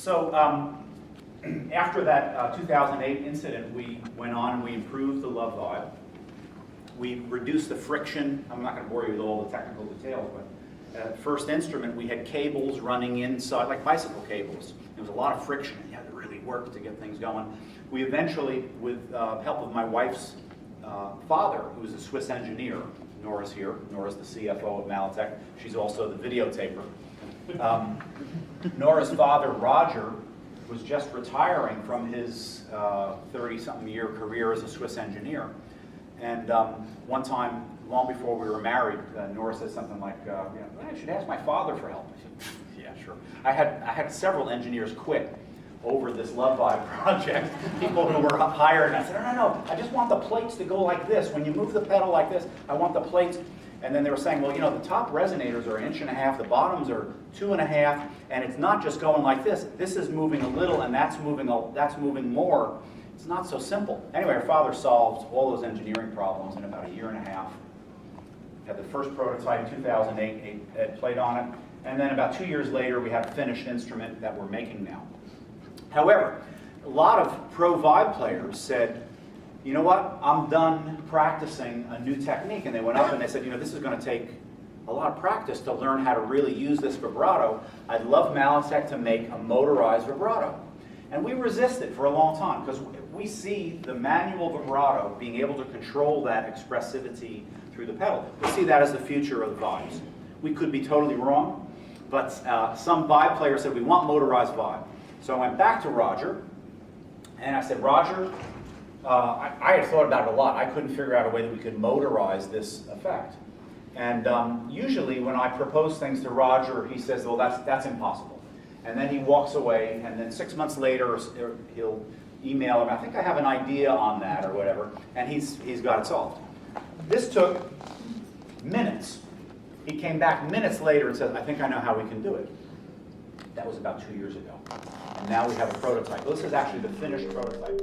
So after that 2008 incident, we went on and we improved the Love Vibe. We reduced the friction. I'm not going to bore you with all the technical details, but at first instrument, we had cables running inside, like bicycle cables. There was a lot of friction. You had to really work to get things going. We eventually, with help of my wife's father, who was a Swiss engineer, Nora's here. Nora's the CFO of Malletech. She's also the videotaper. Nora's father, Roger, was just retiring from his 30-something year career as a Swiss engineer. And one time, long before we were married, Nora said something like, I should ask my father for help. I said, yeah, sure. I had several engineers quit over this Love Vibe project, people who were hired, and I said, no, I just want the plates to go like this. When you move the pedal like this, I want the plates. And then they were saying, well, the top resonators are 1.5 inches, the bottoms are 2.5 inches, and it's not just going like this. This is moving a little, and that's moving more. It's not so simple. Anyway, our father solved all those engineering problems in about 1.5 years. Had the first prototype in 2008, Ed played on it, and then about 2 years later, we had a finished instrument that we're making now. However, a lot of pro vibe players said, you know what, I'm done practicing a new technique. And they went up and they said, this is going to take a lot of practice to learn how to really use this vibrato. I'd love Malletech to make a motorized vibrato. And we resisted for a long time because we see the manual vibrato being able to control that expressivity through the pedal. We see that as the future of the vibes. We could be totally wrong, but some vibe players said we want motorized vibe. So I went back to Roger and I said, Roger, I had thought about it a lot. I couldn't figure out a way that we could motorize this effect. And usually when I propose things to Roger, he says, well, that's impossible. And then he walks away, and then 6 months later, he'll email him, I think I have an idea on that, or whatever, and he's got it solved. This took minutes. He came back minutes later and said, I think I know how we can do it. That was about 2 years ago. And now we have a prototype. This is actually the finished prototype.